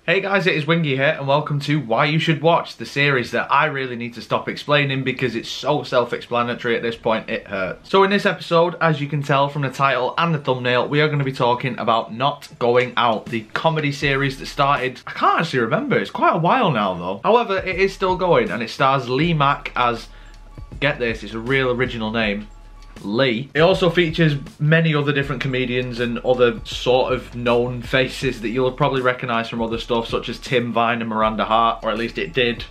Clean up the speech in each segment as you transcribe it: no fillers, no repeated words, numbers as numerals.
Hey guys, it is Wingy here and welcome to Why You Should Watch, the series that I really need to stop explaining because it's so self-explanatory at this point, it hurts. So in this episode, as you can tell from the title and the thumbnail, we are going to be talking about Not Going Out, the comedy series that started, I can't actually remember, it's quite a while now though. However, it is still going and it stars Lee Mack as, get this, it's a real original name, Lee. It also features many other different comedians and other sort of known faces that you'll probably recognise from other stuff such as Tim Vine and Miranda Hart, or at least it did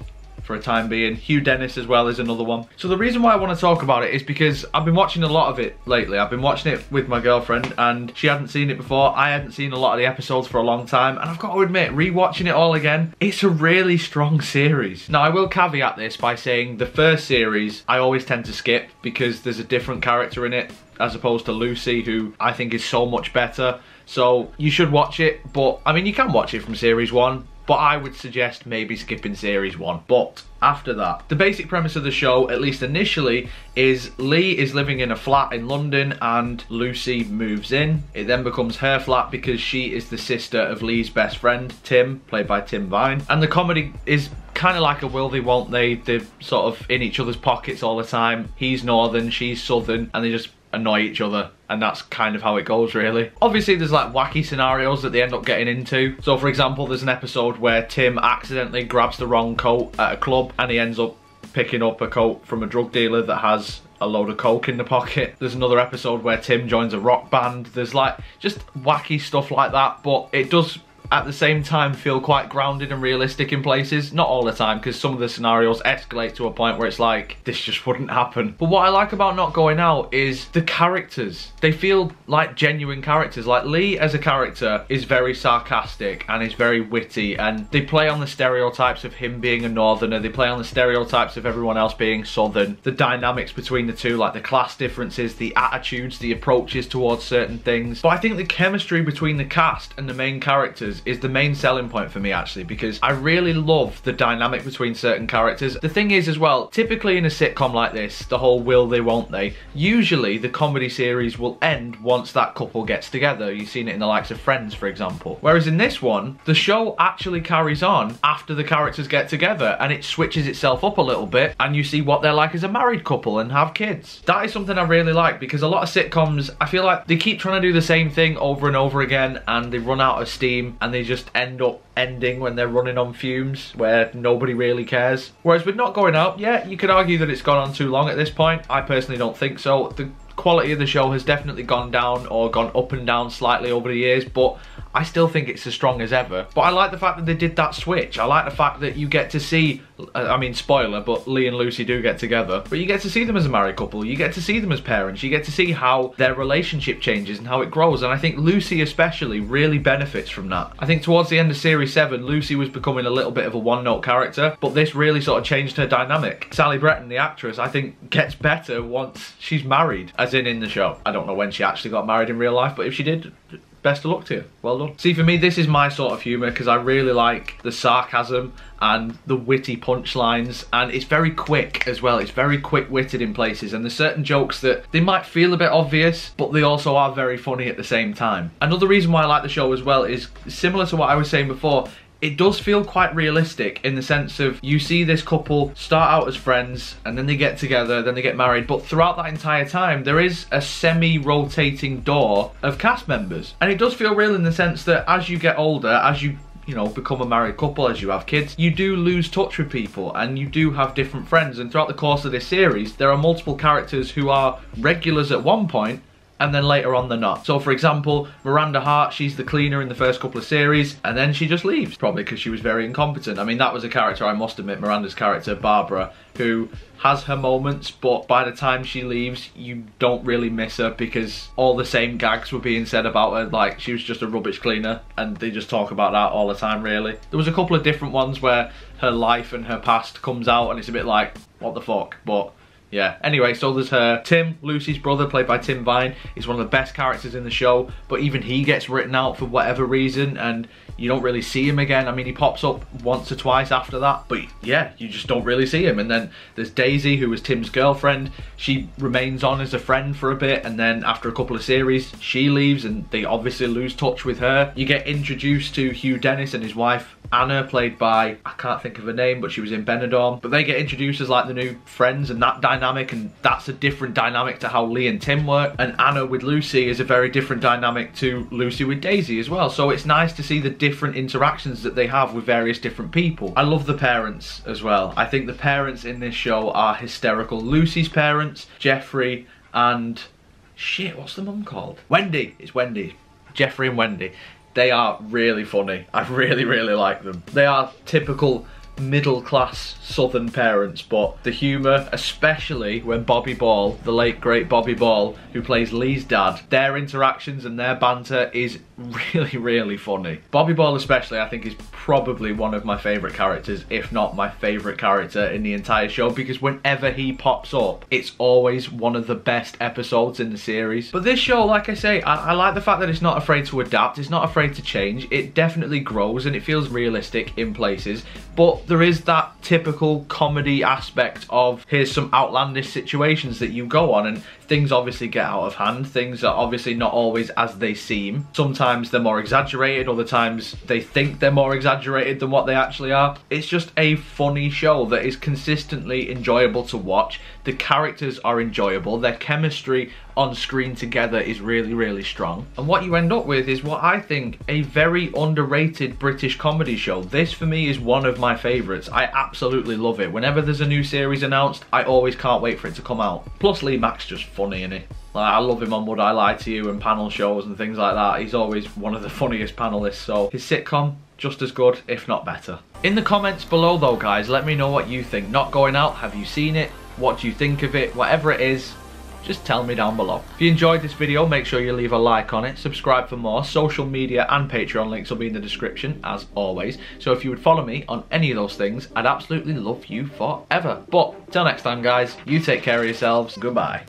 for a time being. Hugh Dennis as well is another one. So the reason why I want to talk about it is because I've been watching a lot of it lately. I've been watching it with my girlfriend and she hadn't seen it before. I hadn't seen a lot of the episodes for a long time and I've got to admit, rewatching it all again, it's a really strong series. Now I will caveat this by saying the first series I always tend to skip because there's a different character in it as opposed to Lucy, who I think is so much better. So you should watch it, but I mean you can watch it from series 1. But I would suggest maybe skipping series 1. But after that, the basic premise of the show, at least initially, is Lee is living in a flat in London and Lucy moves in. It then becomes her flat because she is the sister of Lee's best friend, Tim, played by Tim Vine. And the comedy is kind of like a will they won't they. They're sort of in each other's pockets all the time. He's northern, she's southern, and they just annoy each other, and that's kind of how it goes really. Obviously there's like wacky scenarios that they end up getting into. So for example, there's an episode where Tim accidentally grabs the wrong coat at a club and he ends up picking up a coat from a drug dealer that has a load of coke in the pocket. There's another episode where Tim joins a rock band. There's like just wacky stuff like that, but it does at the same time feel quite grounded and realistic in places. Not all the time, because some of the scenarios escalate to a point where it's like, this just wouldn't happen. But what I like about Not Going Out is the characters. They feel like genuine characters. Like Lee as a character is very sarcastic and is very witty, and they play on the stereotypes of him being a northerner. They play on the stereotypes of everyone else being southern. The dynamics between the two, like the class differences, the attitudes, the approaches towards certain things. But I think the chemistry between the cast and the main characters is the main selling point for me actually, because I really love the dynamic between certain characters. The thing is as well, typically in a sitcom like this, the whole will they won't they, usually the comedy series will end once that couple gets together. You've seen it in the likes of Friends, for example. Whereas in this one, the show actually carries on after the characters get together and it switches itself up a little bit and you see what they're like as a married couple and have kids. That is something I really like, because a lot of sitcoms, I feel like they keep trying to do the same thing over and over again and they run out of steam and they just end up ending when they're running on fumes where nobody really cares. Whereas with Not Going Out, yeah, you could argue that it's gone on too long at this point. I personally don't think so. The quality of the show has definitely gone down or gone up and down slightly over the years, but I still think it's as strong as ever. But I like the fact that they did that switch. I like the fact that you get to see, I mean spoiler, but Lee and Lucy do get together, but you get to see them as a married couple, you get to see them as parents, you get to see how their relationship changes and how it grows, and I think Lucy especially really benefits from that. I think towards the end of series 7, Lucy was becoming a little bit of a one-note character, but this really sort of changed her dynamic. Sally Bretton, the actress, I think gets better once she's married, as in the show. I don't know when she actually got married in real life, but if she did, best of luck to you. Well done. See, for me, this is my sort of humour because I really like the sarcasm and the witty punchlines, and it's very quick as well. It's very quick-witted in places, and there's certain jokes that they might feel a bit obvious, but they also are very funny at the same time. Another reason why I like the show as well is similar to what I was saying before. It does feel quite realistic in the sense of you see this couple start out as friends and then they get together, then they get married, but throughout that entire time there is a semi-rotating door of cast members. And it does feel real in the sense that as you get older, as you know, become a married couple, as you have kids, you do lose touch with people and you do have different friends. And throughout the course of this series, there are multiple characters who are regulars at one point and then later on they're not. So for example, Miranda Hart, she's the cleaner in the first couple of series and then she just leaves, probably because she was very incompetent. I mean, that was a character, I must admit, Miranda's character, Barbara, who has her moments, but by the time she leaves, you don't really miss her because all the same gags were being said about her, like she was just a rubbish cleaner, and they just talk about that all the time, really. There was a couple of different ones where her life and her past comes out and it's a bit like, what the fuck, but yeah. Anyway, so there's her. Tim, Lucy's brother, played by Tim Vine, is one of the best characters in the show, but even he gets written out for whatever reason, and you don't really see him again. I mean, he pops up once or twice after that, but yeah, you just don't really see him. And then there's Daisy, who was Tim's girlfriend. She remains on as a friend for a bit, and then after a couple of series, she leaves and they obviously lose touch with her. You get introduced to Hugh Dennis and his wife Anna, played by, I can't think of her name, but she was in Benidorm. But they get introduced as like the new friends and that dynamic, and that's a different dynamic to how Lee and Tim work. And Anna with Lucy is a very different dynamic to Lucy with Daisy as well. So it's nice to see the different interactions that they have with various different people. I love the parents as well. I think the parents in this show are hysterical. Lucy's parents, Jeffrey and... shit, what's the mum called? Wendy. It's Wendy. Jeffrey and Wendy. They are really funny. I really, really like them. They are typical middle-class southern parents, but the humour, especially when Bobby Ball, the late great Bobby Ball, who plays Lee's dad, their interactions and their banter is really, really funny. Bobby Ball especially, I think, is probably one of my favourite characters, if not my favourite character in the entire show, because whenever he pops up, it's always one of the best episodes in the series. But this show, like I say, I like the fact that it's not afraid to adapt, it's not afraid to change. It definitely grows and it feels realistic in places, but there is that typical comedy aspect of here's some outlandish situations that you go on, and things obviously get out of hand. Things are obviously not always as they seem. Sometimes they're more exaggerated, other times they think they're more exaggerated than what they actually are. It's just a funny show that is consistently enjoyable to watch. The characters are enjoyable, their chemistry on screen together is really, really strong. And what you end up with is what I think a very underrated British comedy show. This for me is one of my favourites. I absolutely love it. Whenever there's a new series announced, I always can't wait for it to come out. Plus Lee Mack's just funny, innit? Like, I love him on Would I Lie to You and panel shows and things like that. He's always one of the funniest panellists, so his sitcom, just as good, if not better. In the comments below though, guys, let me know what you think. Not Going Out, have you seen it? What do you think of it? Whatever it is, just tell me down below. If you enjoyed this video, make sure you leave a like on it, subscribe for more. Social media and Patreon links will be in the description, as always. So if you would follow me on any of those things, I'd absolutely love you forever. But, till next time guys, you take care of yourselves. Goodbye.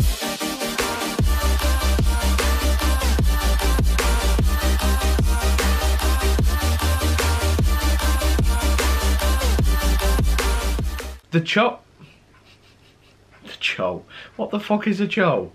The cho... What the fuck is a cho?